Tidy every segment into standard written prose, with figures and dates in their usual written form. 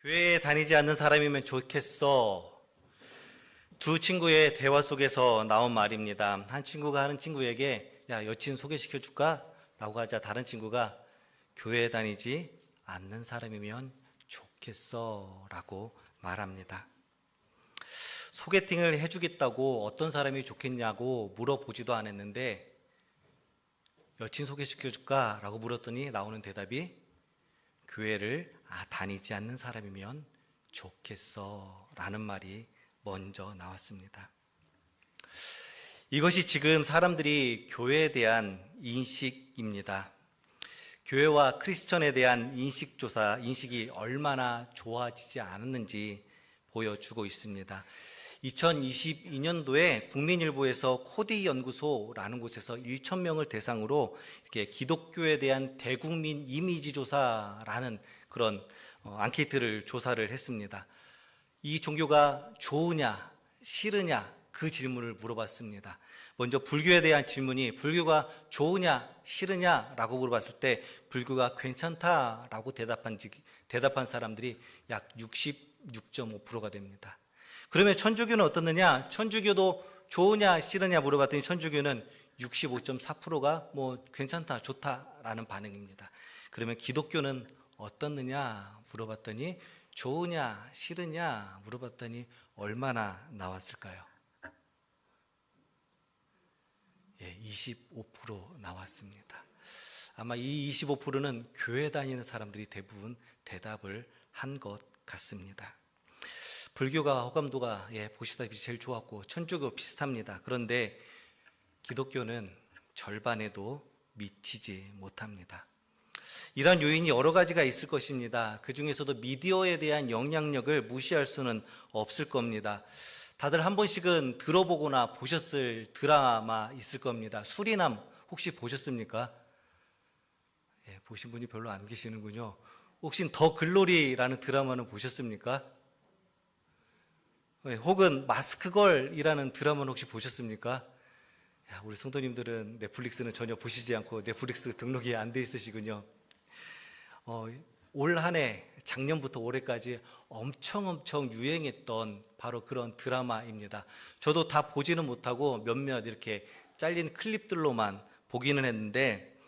교회에 다니지 않는 사람이면 좋겠어. 두 친구의 대화 속에서 나온 말입니다. 한 친구가 하는 친구에게 야, 여친 소개시켜 줄까? 라고 하자 다른 친구가 교회에 다니지 않는 사람이면 좋겠어 라고 말합니다. 소개팅을 해주겠다고 어떤 사람이 좋겠냐고 물어보지도 않았는데 여친 소개시켜 줄까? 라고 물었더니 나오는 대답이 교회를 다니지 않는 사람이면 좋겠어 라는 말이 먼저 나왔습니다. 이것이 지금 사람들이 교회에 대한 인식입니다. 교회와 크리스천에 대한 인식이 얼마나 좋아지지 않았는지 보여주고 있습니다. 2022년도에 국민일보에서 코디 연구소라는 곳에서 1,000명을 대상으로 이렇게 기독교에 대한 대국민 이미지 조사라는 그런 앙케이트를 조사를 했습니다. 이 종교가 좋으냐, 싫으냐 그 질문을 물어봤습니다. 먼저 불교에 대한 질문이 불교가 좋으냐, 싫으냐라고 물어봤을 때 불교가 괜찮다라고 대답한 사람들이 약 66.5%가 됩니다. 그러면 천주교는 어떻느냐? 천주교도 좋으냐, 싫으냐 물어봤더니 천주교는 65.4%가 괜찮다, 좋다라는 반응입니다. 그러면 기독교는 어떻느냐 물어봤더니 좋으냐, 싫으냐 물어봤더니 얼마나 나왔을까요? 25% 나왔습니다. 아마 이 25%는 교회 다니는 사람들이 대부분 대답을 한 것 같습니다. 불교가 호감도가 보시다시피 제일 좋았고 천주교 비슷합니다. 그런데 기독교는 절반에도 미치지 못합니다. 이러한 요인이 여러 가지가 있을 것입니다. 그 중에서도 미디어에 대한 영향력을 무시할 수는 없을 겁니다. 다들 한 번씩은 들어보거나 보셨을 드라마 있을 겁니다. 수리남 혹시 보셨습니까? 보신 분이 별로 안 계시는군요. 혹시 더 글로리라는 드라마는 보셨습니까? 혹은 마스크걸이라는 드라마는 혹시 보셨습니까? 우리 성도님들은 넷플릭스는 전혀 보시지 않고 넷플릭스 등록이 안 돼 있으시군요. 올 한 해 작년부터 올해까지 엄청 유행했던 바로 그런 드라마입니다. 저도 다 보지는 못하고 몇몇 이렇게 잘린 클립들로만 보기는 했는데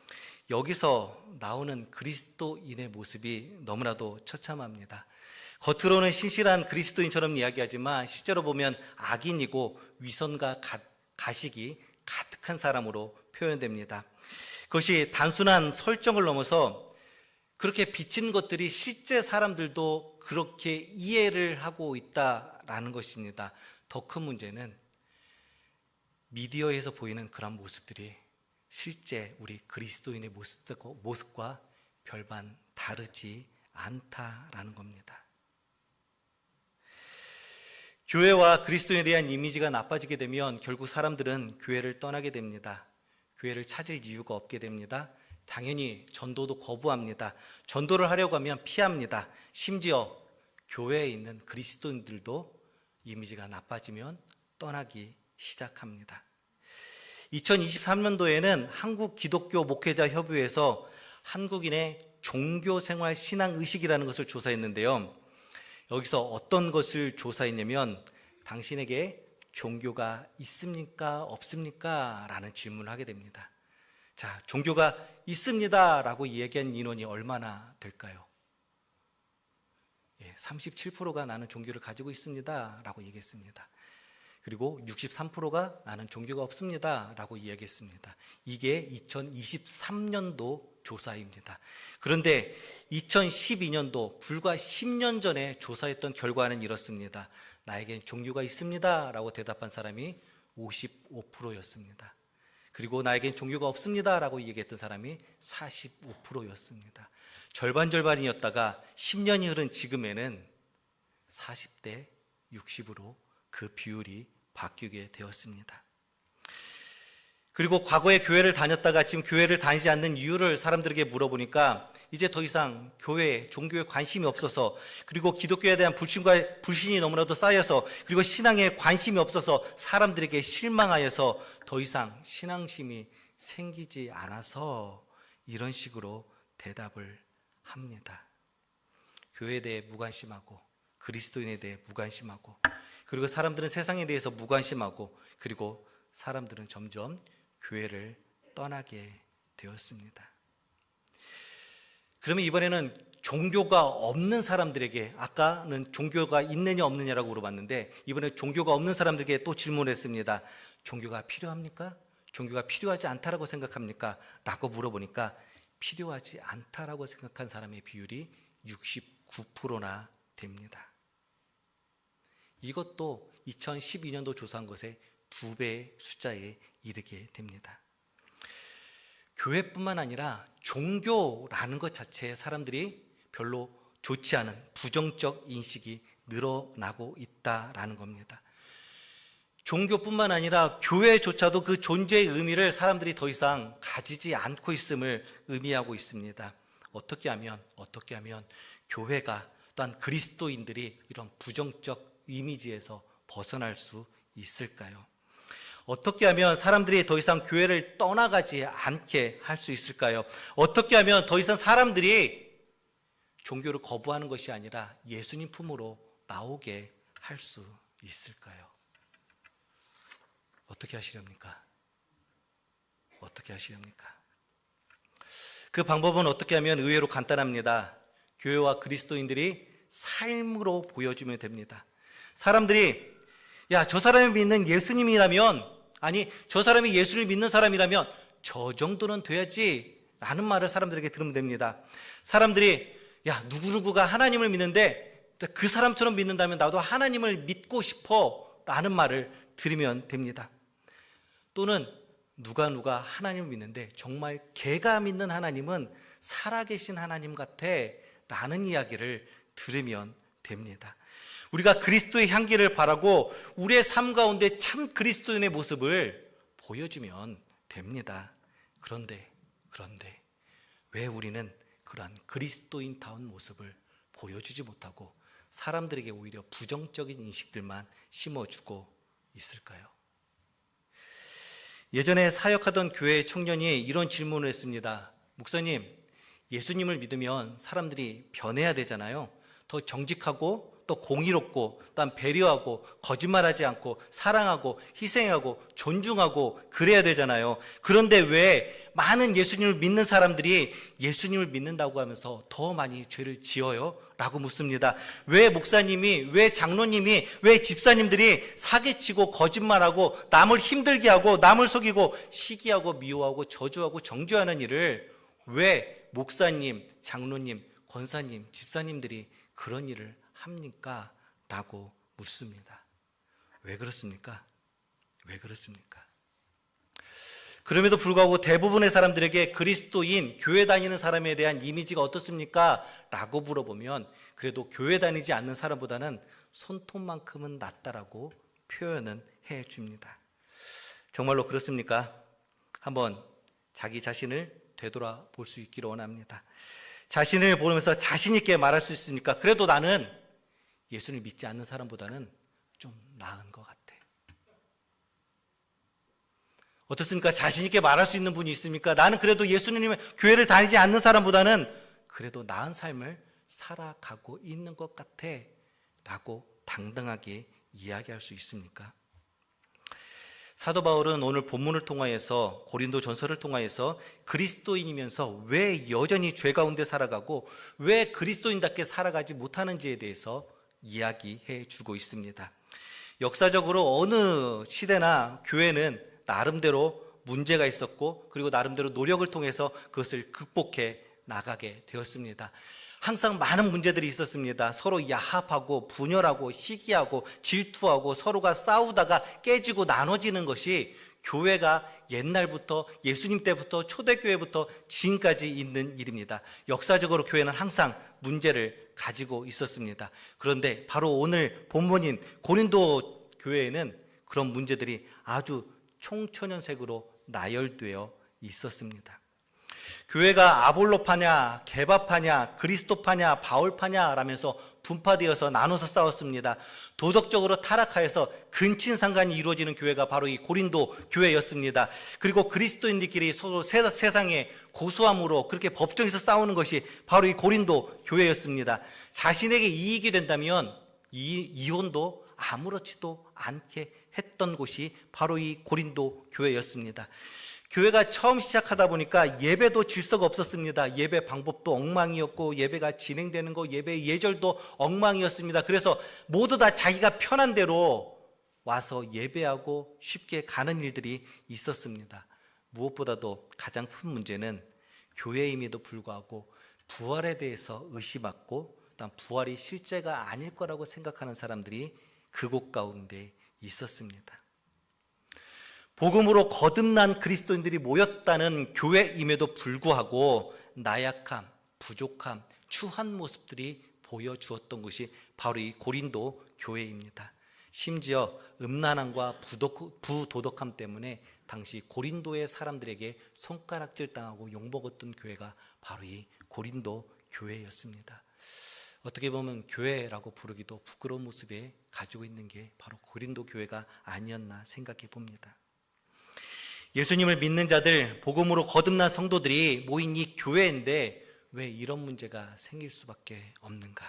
여기서 나오는 그리스도인의 모습이 너무나도 처참합니다. 겉으로는 신실한 그리스도인처럼 이야기하지만 실제로 보면 악인이고 위선과 가식이 가득한 사람으로 표현됩니다. 그것이 단순한 설정을 넘어서 그렇게 비친 것들이 실제 사람들도 그렇게 이해를 하고 있다라는 것입니다. 더 큰 문제는 미디어에서 보이는 그런 모습들이 실제 우리 그리스도인의 모습과 별반 다르지 않다라는 겁니다. 교회와 그리스도인에 대한 이미지가 나빠지게 되면 결국 사람들은 교회를 떠나게 됩니다. 교회를 찾을 이유가 없게 됩니다. 당연히 전도도 거부합니다. 전도를 하려고 하면 피합니다. 심지어 교회에 있는 그리스도인들도 이미지가 나빠지면 떠나기 시작합니다. 2023년도에는 한국기독교목회자협의회에서 한국인의 종교생활 신앙의식이라는 것을 조사했는데요. 여기서 어떤 것을 조사했냐면 당신에게 종교가 있습니까? 없습니까? 라는 질문을 하게 됩니다. 자, 종교가 있습니다 라고 얘기한 인원이 얼마나 될까요? 37%가 나는 종교를 가지고 있습니다 라고 얘기했습니다. 그리고 63%가 나는 종교가 없습니다 라고 이야기했습니다. 이게 2023년도 조사입니다. 그런데 2012년도 불과 10년 전에 조사했던 결과는 이렇습니다. 나에겐 종교가 있습니다 라고 대답한 사람이 55%였습니다. 그리고 나에겐 종교가 없습니다 라고 얘기했던 사람이 45%였습니다. 절반이었다가 10년이 흐른 지금에는 40대 60으로 그 비율이 바뀌게 되었습니다. 그리고 과거에 교회를 다녔다가 지금 교회를 다니지 않는 이유를 사람들에게 물어보니까 이제 더 이상 종교에 관심이 없어서, 그리고 기독교에 대한 불신이 너무나도 쌓여서, 그리고 신앙에 관심이 없어서 사람들에게 실망하여서 더 이상 신앙심이 생기지 않아서 이런 식으로 대답을 합니다. 교회에 대해 무관심하고 그리스도인에 대해 무관심하고 그리고 사람들은 세상에 대해서 무관심하고 그리고 사람들은 점점 교회를 떠나게 되었습니다. 그러면 이번에는 종교가 없는 사람들에게, 아까는 종교가 있느냐 없느냐라고 물어봤는데 이번에 종교가 없는 사람들에게 또 질문했습니다. 종교가 필요합니까? 종교가 필요하지 않다라고 생각합니까? 라고 물어보니까 필요하지 않다라고 생각한 사람의 비율이 69%나 됩니다. 이것도 2012년도 조사한 것의 2배의 숫자에 이르게 됩니다. 교회뿐만 아니라 종교라는 것 자체에 사람들이 별로 좋지 않은 부정적 인식이 늘어나고 있다라는 겁니다. 종교뿐만 아니라 교회조차도 그 존재의 의미를 사람들이 더 이상 가지지 않고 있음을 의미하고 있습니다. 어떻게 하면 교회가 또한 그리스도인들이 이런 부정적 이미지에서 벗어날 수 있을까요? 어떻게 하면 사람들이 더 이상 교회를 떠나가지 않게 할 수 있을까요? 어떻게 하면 더 이상 사람들이 종교를 거부하는 것이 아니라 예수님 품으로 나오게 할 수 있을까요? 어떻게 하시렵니까? 어떻게 하시렵니까? 그 방법은 어떻게 하면 의외로 간단합니다. 교회와 그리스도인들이 삶으로 보여주면 됩니다. 사람들이 야, 저 사람이 믿는 예수님이라면, 아니 저 사람이 예수를 믿는 사람이라면 저 정도는 돼야지 라는 말을 사람들에게 들으면 됩니다. 사람들이 야, 누구누구가 하나님을 믿는데 그 사람처럼 믿는다면 나도 하나님을 믿고 싶어 라는 말을 들으면 됩니다. 또는 누가 하나님을 믿는데 정말 걔가 믿는 하나님은 살아계신 하나님 같아 라는 이야기를 들으면 됩니다. 우리가 그리스도의 향기를 바라고 우리의 삶 가운데 참 그리스도인의 모습을 보여주면 됩니다. 그런데 왜 우리는 그러한 그리스도인다운 모습을 보여주지 못하고 사람들에게 오히려 부정적인 인식들만 심어주고 있을까요? 예전에 사역하던 교회 청년이 이런 질문을 했습니다. 목사님, 예수님을 믿으면 사람들이 변해야 되잖아요. 더 정직하고 또 공의롭고 또한 배려하고 거짓말하지 않고 사랑하고 희생하고 존중하고 그래야 되잖아요. 그런데 왜 많은 예수님을 믿는 사람들이 예수님을 믿는다고 하면서 더 많이 죄를 지어요? 라고 묻습니다. 왜 목사님이, 왜 장로님이, 왜 집사님들이 사기치고 거짓말하고 남을 힘들게 하고 남을 속이고 시기하고 미워하고 저주하고 정죄하는 일을 왜 목사님, 장로님, 권사님, 집사님들이 그런 일을 합니까? 라고 묻습니다. 왜 그렇습니까? 왜 그렇습니까? 그럼에도 불구하고 대부분의 사람들에게 그리스도인, 교회 다니는 사람에 대한 이미지가 어떻습니까? 라고 물어보면 그래도 교회 다니지 않는 사람보다는 손톱만큼은 낫다라고 표현은 해줍니다. 정말로 그렇습니까? 한번 자기 자신을 되돌아볼 수 있기를 원합니다. 자신을 보면서 자신 있게 말할 수 있으니까 그래도 나는 예수를 믿지 않는 사람보다는 좀 나은 것 같아. 어떻습니까? 자신 있게 말할 수 있는 분이 있습니까? 나는 그래도 예수님의 교회를 다니지 않는 사람보다는 그래도 나은 삶을 살아가고 있는 것 같아 라고 당당하게 이야기할 수 있습니까? 사도 바울은 오늘 본문을 통하여서 고린도 전서를 통하여서 그리스도인이면서 왜 여전히 죄 가운데 살아가고 왜 그리스도인답게 살아가지 못하는지에 대해서 이야기해 주고 있습니다. 역사적으로 어느 시대나 교회는 나름대로 문제가 있었고 그리고 나름대로 노력을 통해서 그것을 극복해 나가게 되었습니다. 항상 많은 문제들이 있었습니다. 서로 야합하고 분열하고 시기하고 질투하고 서로가 싸우다가 깨지고 나눠지는 것이 교회가 옛날부터 예수님 때부터 초대교회부터 지금까지 있는 일입니다. 역사적으로 교회는 항상 문제를 가지고 있었습니다. 그런데 바로 오늘 본문인 고린도 교회에는 그런 문제들이 아주 총천연색으로 나열되어 있었습니다. 교회가 아볼로파냐, 게바파냐, 그리스도파냐, 바울파냐 라면서 분파되어서 나눠서 싸웠습니다. 도덕적으로 타락하여서 근친상간이 이루어지는 교회가 바로 이 고린도 교회였습니다. 그리고 그리스도인들끼리 서로 세상에 고소함으로 그렇게 법정에서 싸우는 것이 바로 이 고린도 교회였습니다. 자신에게 이익이 된다면 이혼도 아무렇지도 않게 했던 곳이 바로 이 고린도 교회였습니다. 교회가 처음 시작하다 보니까 예배도 질서가 없었습니다. 예배 방법도 엉망이었고, 예배가 진행되는 거, 예배 예절도 엉망이었습니다. 그래서 모두 다 자기가 편한 대로 와서 예배하고 쉽게 가는 일들이 있었습니다. 무엇보다도 가장 큰 문제는 교회임에도 불구하고 부활에 대해서 의심하고, 그다음 부활이 실제가 아닐 거라고 생각하는 사람들이 그곳 가운데 있었습니다. 복음으로 거듭난 그리스도인들이 모였다는 교회임에도 불구하고 나약함, 부족함, 추한 모습들이 보여주었던 것이 바로 이 고린도 교회입니다. 심지어 음란함과 부도덕함 때문에 당시 고린도의 사람들에게 손가락질 당하고 욕먹었던 교회가 바로 이 고린도 교회였습니다. 어떻게 보면 교회라고 부르기도 부끄러운 모습에 가지고 있는 게 바로 고린도 교회가 아니었나 생각해 봅니다. 예수님을 믿는 자들, 복음으로 거듭난 성도들이 모인 이 교회인데 왜 이런 문제가 생길 수밖에 없는가?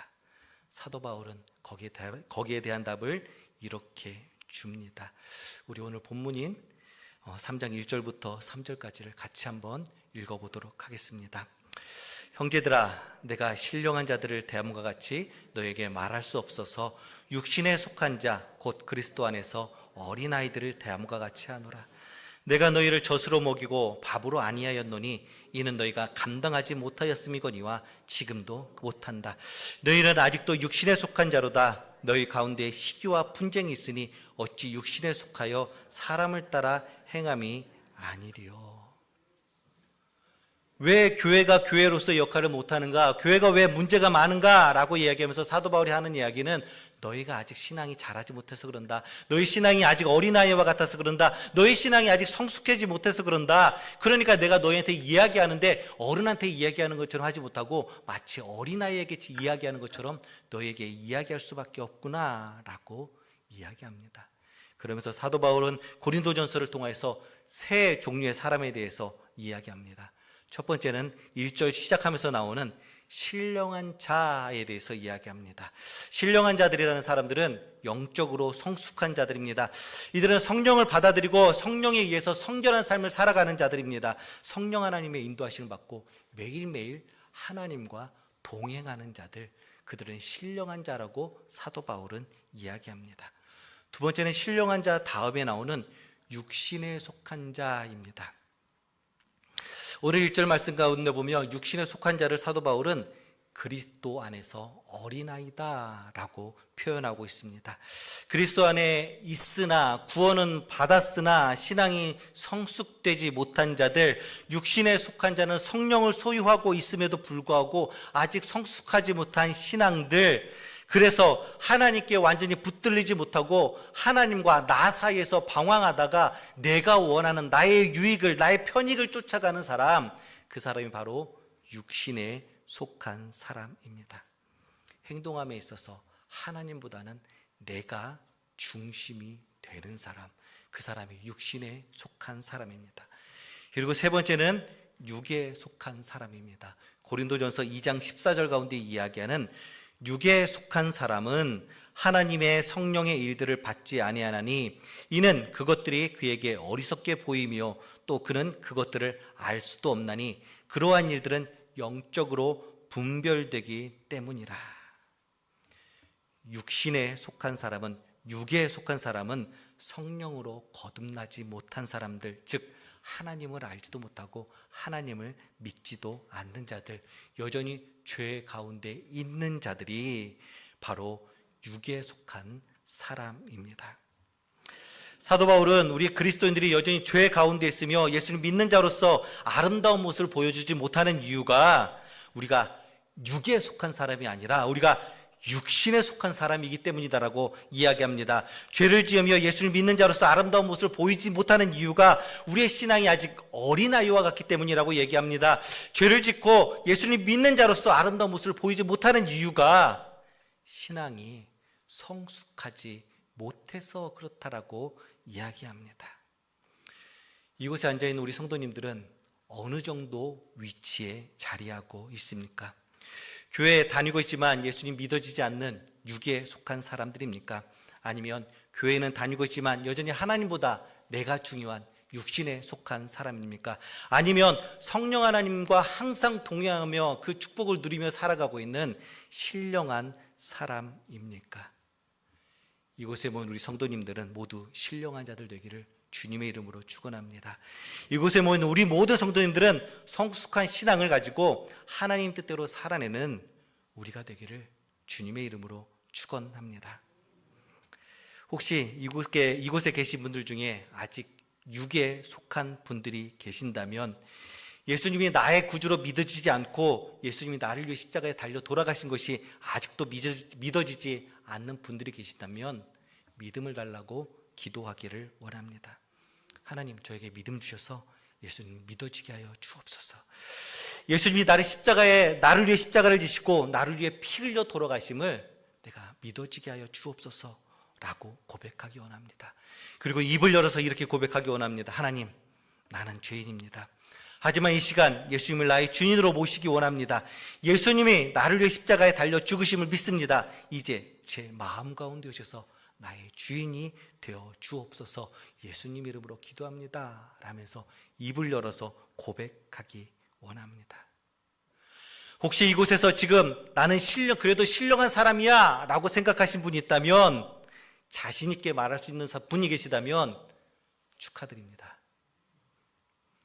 사도 바울은 거기에 대한 답을 이렇게 줍니다. 우리 오늘 본문인 3장 1절부터 3절까지를 같이 한번 읽어보도록 하겠습니다. 형제들아, 내가 신령한 자들을 대함과 같이 너에게 말할 수 없어서 육신에 속한 자, 곧 그리스도 안에서 어린아이들을 대함과 같이 하노라. 내가 너희를 젖으로 먹이고 밥으로 아니하였노니 이는 너희가 감당하지 못하였음이거니와 지금도 못한다. 너희는 아직도 육신에 속한 자로다. 너희 가운데 시기와 분쟁이 있으니 어찌 육신에 속하여 사람을 따라 행함이 아니리요. 왜 교회가 교회로서 역할을 못하는가? 교회가 왜 문제가 많은가? 라고 이야기하면서 사도 바울이 하는 이야기는 너희가 아직 신앙이 자라지 못해서 그런다. 너희 신앙이 아직 어린아이와 같아서 그런다. 너희 신앙이 아직 성숙하지 못해서 그런다. 그러니까 내가 너희한테 이야기하는데 어른한테 이야기하는 것처럼 하지 못하고 마치 어린아이에게 이야기하는 것처럼 너희에게 이야기할 수밖에 없구나 라고 이야기합니다. 그러면서 사도 바울은 고린도전서를 통해서 세 종류의 사람에 대해서 이야기합니다. 첫 번째는 1절 시작하면서 나오는 신령한 자에 대해서 이야기합니다. 신령한 자들이라는 사람들은 영적으로 성숙한 자들입니다. 이들은 성령을 받아들이고 성령에 의해서 성결한 삶을 살아가는 자들입니다. 성령 하나님의 인도하심을 받고 매일매일 하나님과 동행하는 자들, 그들은 신령한 자라고 사도 바울은 이야기합니다. 두 번째는 신령한 자 다음에 나오는 육신에 속한 자입니다. 오늘 1절 말씀 가운데 보면 육신에 속한 자를 사도 바울은 그리스도 안에서 어린아이다 라고 표현하고 있습니다. 그리스도 안에 있으나 구원은 받았으나 신앙이 성숙되지 못한 자들, 육신에 속한 자는 성령을 소유하고 있음에도 불구하고 아직 성숙하지 못한 신앙들, 그래서 하나님께 완전히 붙들리지 못하고 하나님과 나 사이에서 방황하다가 내가 원하는 나의 유익을, 나의 편익을 쫓아가는 사람, 그 사람이 바로 육신에 속한 사람입니다. 행동함에 있어서 하나님보다는 내가 중심이 되는 사람, 그 사람이 육신에 속한 사람입니다. 그리고 세 번째는 육에 속한 사람입니다. 고린도전서 2장 14절 가운데 이야기하는 육에 속한 사람은 하나님의 성령의 일들을 받지 아니하나니 이는 그것들이 그에게 어리석게 보이며 또 그는 그것들을 알 수도 없나니 그러한 일들은 영적으로 분별되기 때문이라. 육신에 속한 사람은, 육에 속한 사람은 성령으로 거듭나지 못한 사람들, 즉 하나님을 알지도 못하고 하나님을 믿지도 않는 자들, 여전히 죄 가운데 있는 자들이 바로 육에 속한 사람입니다. 사도 바울은 우리 그리스도인들이 여전히 죄 가운데 있으며 예수님 믿는 자로서 아름다운 모습을 보여주지 못하는 이유가 우리가 육에 속한 사람이 아니라 우리가 육신에 속한 사람이기 때문이다라고 이야기합니다. 죄를 지으며 예수를 믿는 자로서 아름다운 모습을 보이지 못하는 이유가 우리의 신앙이 아직 어린아이와 같기 때문이라고 얘기합니다. 죄를 짓고 예수를 믿는 자로서 아름다운 모습을 보이지 못하는 이유가 신앙이 성숙하지 못해서 그렇다라고 이야기합니다. 이곳에 앉아있는 우리 성도님들은 어느 정도 위치에 자리하고 있습니까? 교회에 다니고 있지만 예수님 믿어지지 않는 육에 속한 사람들입니까? 아니면 교회는 다니고 있지만 여전히 하나님보다 내가 중요한 육신에 속한 사람입니까? 아니면 성령 하나님과 항상 동행하며 그 축복을 누리며 살아가고 있는 신령한 사람입니까? 이곳에 모인 우리 성도님들은 모두 신령한 자들 되기를 주님의 이름으로 축원합니다. 이곳에 모인 우리 모든 성도님들은 성숙한 신앙을 가지고 하나님 뜻대로 살아내는 우리가 되기를 주님의 이름으로 축원합니다. 혹시 이곳에 계신 분들 중에 아직 육에 속한 분들이 계신다면, 예수님이 나의 구주로 믿어지지 않고 예수님이 나를 위해 십자가에 달려 돌아가신 것이 아직도 믿어지지 않는 분들이 계시다면 믿음을 달라고 기도하기를 원합니다. 하나님, 저에게 믿음 주셔서 예수님 믿어지게 하여 주옵소서. 예수님이 나를 위해 십자가를 지시고 나를 위해 피 흘려 돌아가심을 내가 믿어지게 하여 주옵소서 라고 고백하기 원합니다. 그리고 입을 열어서 이렇게 고백하기 원합니다. 하나님, 나는 죄인입니다. 하지만 이 시간 예수님을 나의 주인으로 모시기 원합니다. 예수님이 나를 위해 십자가에 달려 죽으심을 믿습니다. 이제 제 마음 가운데 오셔서 나의 주인이 되어 주옵소서. 예수님 이름으로 기도합니다 라면서 입을 열어서 고백하기 원합니다. 혹시 이곳에서 지금 나는 그래도 신령한 사람이야 라고 생각하신 분이 있다면, 자신 있게 말할 수 있는 분이 계시다면 축하드립니다.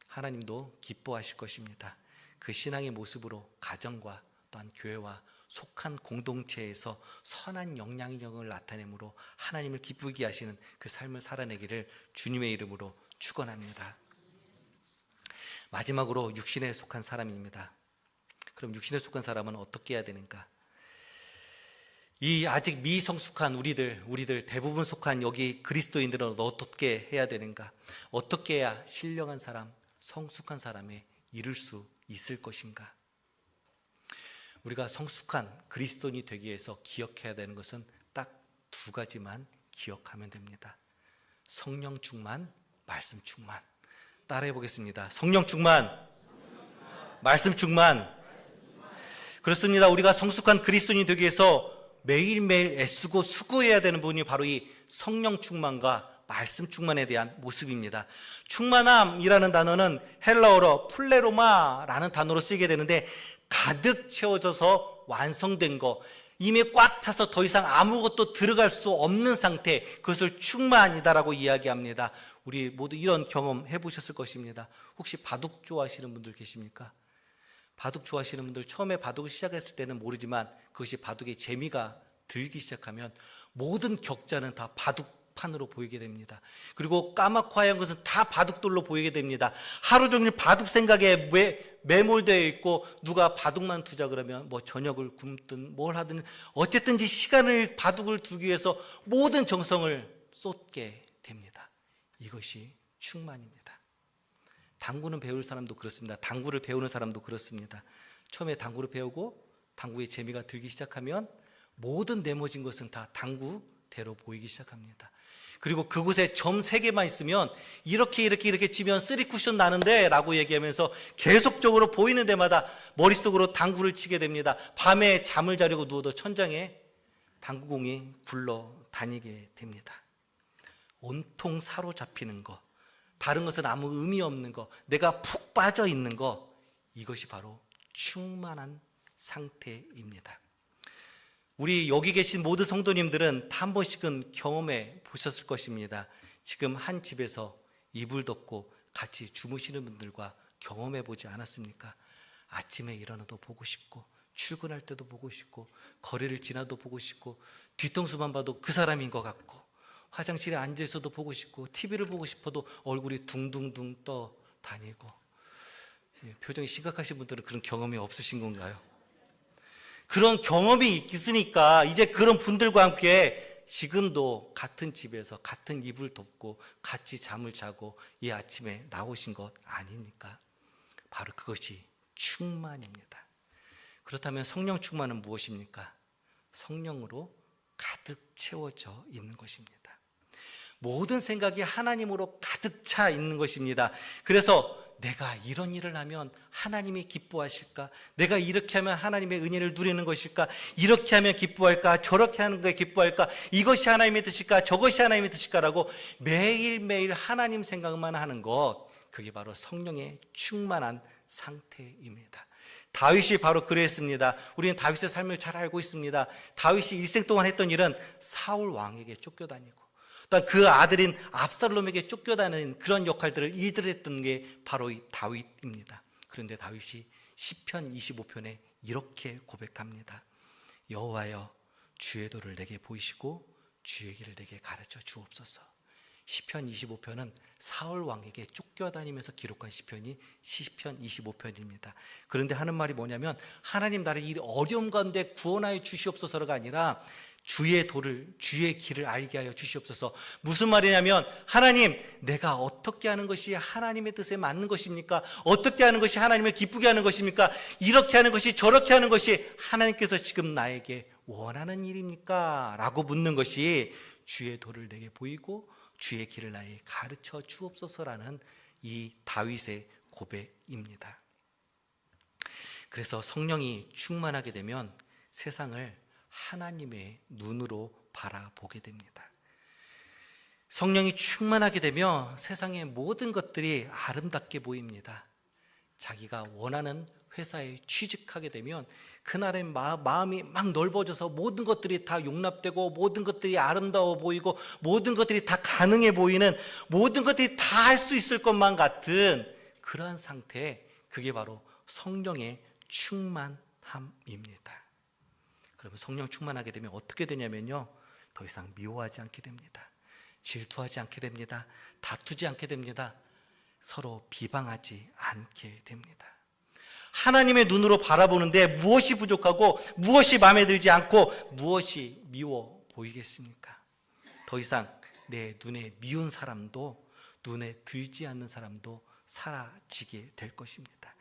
하나님도 기뻐하실 것입니다. 그 신앙의 모습으로 가정과 또한 교회와 속한 공동체에서 선한 영향력을 나타내므로 하나님을 기쁘게 하시는 그 삶을 살아내기를 주님의 이름으로 축원합니다. 마지막으로 육신에 속한 사람입니다. 그럼 육신에 속한 사람은 어떻게 해야 되는가? 이 아직 미성숙한 우리들 대부분 속한 여기 그리스도인들은 어떻게 해야 되는가? 어떻게 해야 신령한 사람, 성숙한 사람에 이를 수 있을 것인가? 우리가 성숙한 그리스도인이 되기 위해서 기억해야 되는 것은 딱 두 가지만 기억하면 됩니다. 성령 충만, 말씀 충만. 따라해 보겠습니다. 성령 충만, 말씀 충만. 그렇습니다. 우리가 성숙한 그리스도인이 되기 위해서 매일매일 애쓰고 수고해야 되는 부분이 바로 이 성령 충만과 말씀 충만에 대한 모습입니다. 충만함이라는 단어는 헬라어로 플레로마라는 단어로 쓰이게 되는데, 가득 채워져서 완성된 거, 이미 꽉 차서 더 이상 아무것도 들어갈 수 없는 상태, 그것을 충만이다라고 이야기합니다. 우리 모두 이런 경험 해보셨을 것입니다. 혹시 바둑 좋아하시는 분들 계십니까? 바둑 좋아하시는 분들, 처음에 바둑을 시작했을 때는 모르지만 그것이 바둑의 재미가 들기 시작하면 모든 격자는 다 바둑판으로 보이게 됩니다. 그리고 까맣고 하얀 것은 다 바둑돌로 보이게 됩니다. 하루 종일 바둑 생각에 매몰되어 있고, 누가 바둑만 두자 그러면 뭐 저녁을 굶든 뭘 하든 어쨌든지 시간을 바둑을 두기 위해서 모든 정성을 쏟게 됩니다. 이것이 충만입니다. 당구는 배울 사람도 그렇습니다. 당구를 배우는 사람도 그렇습니다. 처음에 당구를 배우고 당구의 재미가 들기 시작하면 모든 내모진 것은 다 당구대로 보이기 시작합니다. 그리고 그곳에 점 3개만 있으면 이렇게 치면 3쿠션 나는데 라고 얘기하면서 계속적으로 보이는 데마다 머릿속으로 당구를 치게 됩니다. 밤에 잠을 자려고 누워도 천장에 당구공이 굴러다니게 됩니다. 온통 사로잡히는 거, 다른 것은 아무 의미 없는 거, 내가 푹 빠져 있는 거, 이것이 바로 충만한 상태입니다. 우리 여기 계신 모든 성도님들은 한 번씩은 경험해 보셨을 것입니다. 지금 한 집에서 이불 덮고 같이 주무시는 분들과 경험해 보지 않았습니까? 아침에 일어나도 보고 싶고, 출근할 때도 보고 싶고, 거리를 지나도 보고 싶고, 뒤통수만 봐도 그 사람인 것 같고, 화장실에 앉아 있어도 보고 싶고, TV를 보고 싶어도 얼굴이 둥둥둥 떠 다니고. 표정이 심각하신 분들은 그런 경험이 없으신 건가요? 그런 경험이 있으니까 이제 그런 분들과 함께 지금도 같은 집에서 같은 이불 덮고 같이 잠을 자고 이 아침에 나오신 것 아닙니까? 바로 그것이 충만입니다. 그렇다면 성령 충만은 무엇입니까? 성령으로 가득 채워져 있는 것입니다. 모든 생각이 하나님으로 가득 차 있는 것입니다. 그래서 내가 이런 일을 하면 하나님이 기뻐하실까? 내가 이렇게 하면 하나님의 은혜를 누리는 것일까? 이렇게 하면 기뻐할까? 저렇게 하는 거에 기뻐할까? 이것이 하나님의 뜻일까? 저것이 하나님의 뜻일까라고 매일매일 하나님 생각만 하는 것, 그게 바로 성령의 충만한 상태입니다. 다윗이 바로 그랬습니다. 우리는 다윗의 삶을 잘 알고 있습니다. 다윗이 일생 동안 했던 일은 사울 왕에게 쫓겨다니고 또 그 아들인 압살롬에게 쫓겨다니는 그런 역할들을 이들 했던 게 바로 이 다윗입니다. 그런데 다윗이 시편 25편에 이렇게 고백합니다. 여호와여, 주의 도를 내게 보이시고 주의 길을 내게 가르쳐 주옵소서. 시편 25편은 사울 왕에게 쫓겨다니면서 기록한 시편이 시편 25편입니다. 그런데 하는 말이 뭐냐면, 하나님 나를 이 어려움 가운데 구원하여 주시옵소서가 아니라 주의 도를, 주의 길을 알게 하여 주시옵소서. 무슨 말이냐면, 하나님, 내가 어떻게 하는 것이 하나님의 뜻에 맞는 것입니까? 어떻게 하는 것이 하나님을 기쁘게 하는 것입니까? 이렇게 하는 것이, 저렇게 하는 것이 하나님께서 지금 나에게 원하는 일입니까? 라고 묻는 것이 주의 도를 내게 보이고 주의 길을 나에게 가르쳐 주옵소서라는 이 다윗의 고백입니다. 그래서 성령이 충만하게 되면 세상을 하나님의 눈으로 바라보게 됩니다. 성령이 충만하게 되면 세상의 모든 것들이 아름답게 보입니다. 자기가 원하는 회사에 취직하게 되면 그날의 마음이 막 넓어져서 모든 것들이 다 용납되고 모든 것들이 아름다워 보이고 모든 것들이 다 가능해 보이는, 모든 것들이 다 할 수 있을 것만 같은 그러한 상태, 그게 바로 성령의 충만함입니다. 그러면 성령 충만하게 되면 어떻게 되냐면요, 더 이상 미워하지 않게 됩니다. 질투하지 않게 됩니다. 다투지 않게 됩니다. 서로 비방하지 않게 됩니다. 하나님의 눈으로 바라보는데 무엇이 부족하고 무엇이 마음에 들지 않고 무엇이 미워 보이겠습니까? 더 이상 내 눈에 미운 사람도, 눈에 들지 않는 사람도 사라지게 될 것입니다.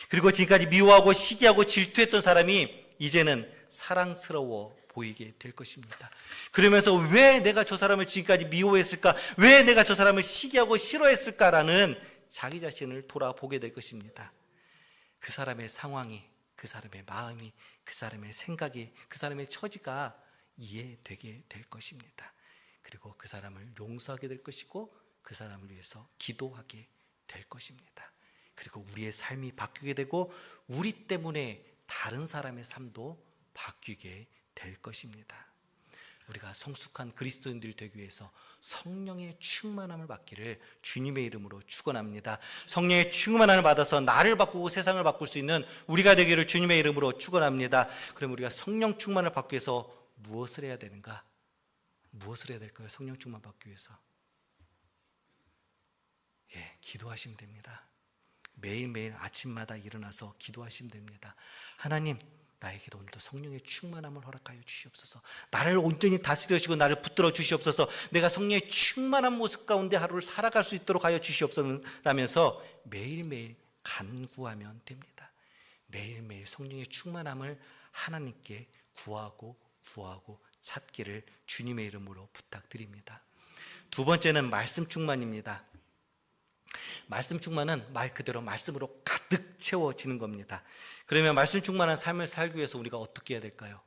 그리고 지금까지 미워하고 시기하고 질투했던 사람이 이제는 사랑스러워 보이게 될 것입니다. 그러면서 왜 내가 저 사람을 지금까지 미워했을까? 왜 내가 저 사람을 시기하고 싫어했을까라는 자기 자신을 돌아보게 될 것입니다. 그 사람의 상황이, 그 사람의 마음이, 그 사람의 생각이, 그 사람의 처지가 이해되게 될 것입니다. 그리고 그 사람을 용서하게 될 것이고 그 사람을 위해서 기도하게 될 것입니다. 그리고 우리의 삶이 바뀌게 되고 우리 때문에 다른 사람의 삶도 바뀌게 될 것입니다. 우리가 성숙한 그리스도인들이 되기 위해서 성령의 충만함을 받기를 주님의 이름으로 축원합니다. 성령의 충만함을 받아서 나를 바꾸고 세상을 바꿀 수 있는 우리가 되기를 주님의 이름으로 축원합니다. 그럼 우리가 성령 충만을 받기 위해서 무엇을 해야 되는가? 무엇을 해야 될까요? 성령 충만 받기 위해서 기도하시면 됩니다. 매일매일 아침마다 일어나서 기도하시면 됩니다. 하나님, 나에게도 오늘도 성령의 충만함을 허락하여 주시옵소서. 나를 온전히 다스려 주시고 나를 붙들어 주시옵소서. 내가 성령의 충만한 모습 가운데 하루를 살아갈 수 있도록 하여 주시옵소서 라면서 매일매일 간구하면 됩니다. 매일매일 성령의 충만함을 하나님께 구하고 찾기를 주님의 이름으로 부탁드립니다. 두 번째는 말씀 충만입니다. 말씀 충만은 말 그대로 말씀으로 가득 채워지는 겁니다. 그러면 말씀 충만한 삶을 살기 위해서 우리가 어떻게 해야 될까요?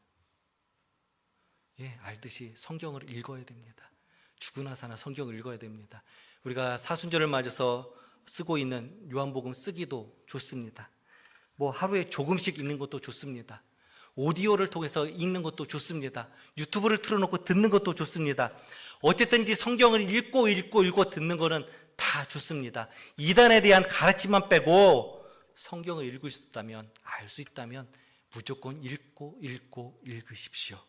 알듯이 성경을 읽어야 됩니다. 죽으나 사나 성경을 읽어야 됩니다. 우리가 사순절을 맞아서 쓰고 있는 요한복음 쓰기도 좋습니다. 하루에 조금씩 읽는 것도 좋습니다. 오디오를 통해서 읽는 것도 좋습니다. 유튜브를 틀어놓고 듣는 것도 좋습니다. 어쨌든지 성경을 읽고 듣는 거는 다 좋습니다. 이단에 대한 가르침만 빼고 성경을 읽을 수 있다면, 알 수 있다면 무조건 읽으십시오.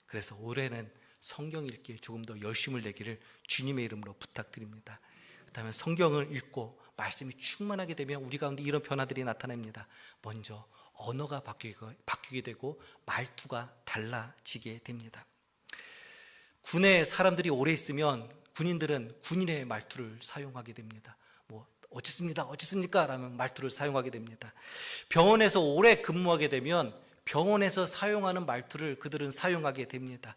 그래서 올해는 성경 읽기에 조금 더 열심을 내기를 주님의 이름으로 부탁드립니다. 그다음에 성경을 읽고 말씀이 충만하게 되면 우리 가운데 이런 변화들이 나타납니다. 먼저 언어가 바뀌게 되고 말투가 달라지게 됩니다. 군에 사람들이 오래 있으면 군인들은 군인의 말투를 사용하게 됩니다. 어쨌습니까? 라는 말투를 사용하게 됩니다. 병원에서 오래 근무하게 되면 병원에서 사용하는 말투를 그들은 사용하게 됩니다.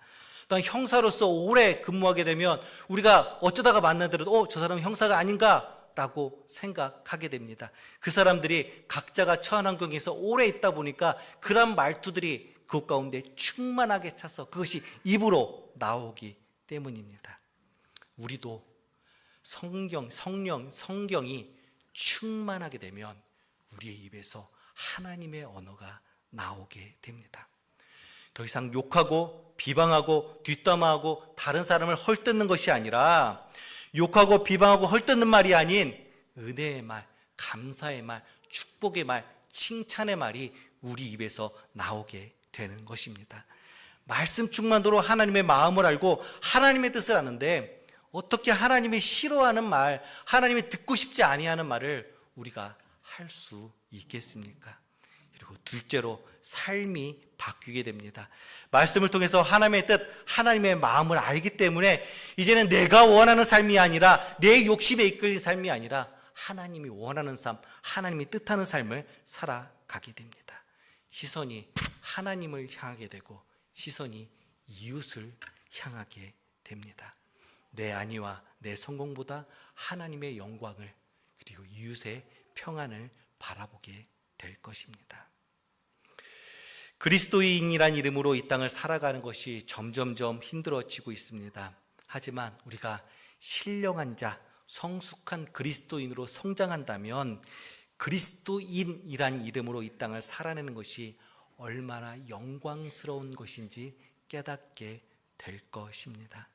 또한 형사로서 오래 근무하게 되면 우리가 어쩌다가 만나더라도 저 사람은 형사가 아닌가? 라고 생각하게 됩니다. 그 사람들이 각자가 처한 환경에서 오래 있다 보니까 그런 말투들이 그 가운데 충만하게 차서 그것이 입으로 나오기 때문입니다. 우리도 성경이 충만하게 되면 우리의 입에서 하나님의 언어가 나오게 됩니다. 더 이상 욕하고 비방하고 뒷담화하고 다른 사람을 헐뜯는 것이 아니라 욕하고 비방하고 헐뜯는 말이 아닌 은혜의 말, 감사의 말, 축복의 말, 칭찬의 말이 우리 입에서 나오게 되는 것입니다. 말씀 충만으로 하나님의 마음을 알고 하나님의 뜻을 아는데 어떻게 하나님이 싫어하는 말, 하나님이 듣고 싶지 아니하는 말을 우리가 할 수 있겠습니까? 그리고 둘째로 삶이 바뀌게 됩니다. 말씀을 통해서 하나님의 뜻, 하나님의 마음을 알기 때문에 이제는 내가 원하는 삶이 아니라 내 욕심에 이끌린 삶이 아니라 하나님이 원하는 삶, 하나님이 뜻하는 삶을 살아가게 됩니다. 시선이 하나님을 향하게 되고 시선이 이웃을 향하게 됩니다. 내 안위와 내 성공보다 하나님의 영광을 그리고 이웃의 평안을 바라보게 될 것입니다. 그리스도인이란 이름으로 이 땅을 살아가는 것이 점점점 힘들어지고 있습니다. 하지만 우리가 신령한 자, 성숙한 그리스도인으로 성장한다면 그리스도인이란 이름으로 이 땅을 살아내는 것이 얼마나 영광스러운 것인지 깨닫게 될 것입니다.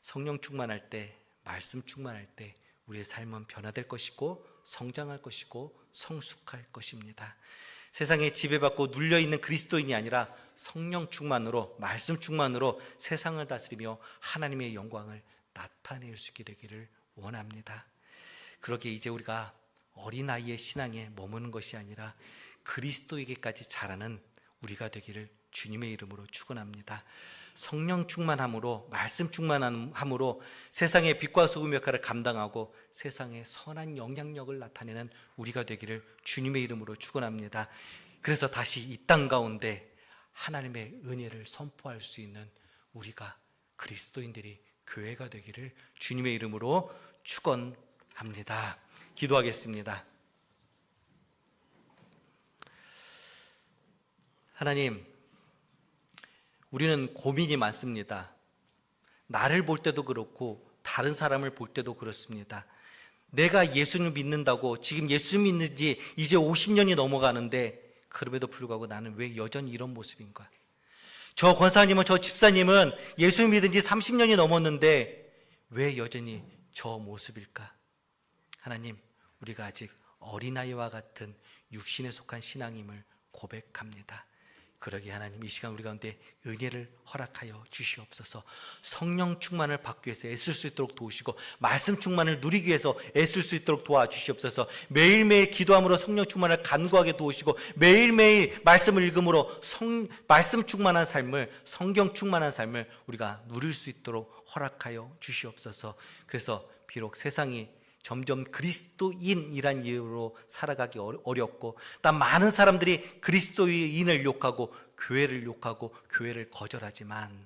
성령 충만할 때, 말씀 충만할 때 우리의 삶은 변화될 것이고 성장할 것이고 성숙할 것입니다. 세상에 지배받고 눌려있는 그리스도인이 아니라 성령 충만으로 말씀 충만으로 세상을 다스리며 하나님의 영광을 나타낼 수 있게 되기를 원합니다. 그러기에 이제 우리가 어린아이의 신앙에 머무는 것이 아니라 그리스도에게까지 자라는 우리가 되기를 주님의 이름으로 축원합니다. 성령 충만함으로 말씀 충만함으로 세상의 빛과 소금 역할을 감당하고 세상의 선한 영향력을 나타내는 우리가 되기를 주님의 이름으로 축원합니다. 그래서 다시 이 땅 가운데 하나님의 은혜를 선포할 수 있는 우리가 그리스도인들이 교회가 되기를 주님의 이름으로 축원합니다. 기도하겠습니다. 하나님, 우리는 고민이 많습니다. 나를 볼 때도 그렇고 다른 사람을 볼 때도 그렇습니다. 내가 예수님을 믿는다고 지금 예수 믿는 지 이제 50년이 넘어가는데 그럼에도 불구하고 나는 왜 여전히 이런 모습인가? 저 권사님은 저 집사님은 예수 믿은 지 30년이 넘었는데 왜 여전히 저 모습일까? 하나님, 우리가 아직 어린아이와 같은 육신에 속한 신앙임을 고백합니다. 그러기에 하나님 이 시간 우리 가운데 은혜를 허락하여 주시옵소서. 성령 충만을 받기 위해서 애쓸 수 있도록 도우시고 말씀 충만을 누리기 위해서 애쓸 수 있도록 도와주시옵소서. 매일매일 기도함으로 성령 충만을 간구하게 도우시고 매일매일 말씀을 읽음으로 말씀 충만한 삶을 성경 충만한 삶을 우리가 누릴 수 있도록 허락하여 주시옵소서. 그래서 비록 세상이 점점 그리스도인이란 이유로 살아가기 어렵고 또 많은 사람들이 그리스도인을 욕하고 교회를 거절하지만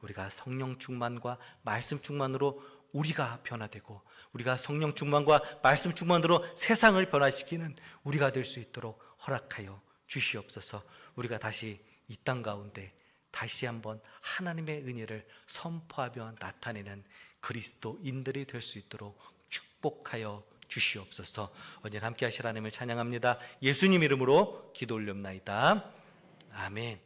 우리가 성령 충만과 말씀 충만으로 우리가 변화되고 우리가 성령 충만과 말씀 충만으로 세상을 변화시키는 우리가 될 수 있도록 허락하여 주시옵소서. 우리가 다시 이 땅 가운데 다시 한번 하나님의 은혜를 선포하며 나타내는 그리스도인들이 될 수 있도록 축복하여 주시옵소서. 언제나 함께 하실 하나님을 찬양합니다. 예수님 이름으로 기도 올렵나이다. 아멘.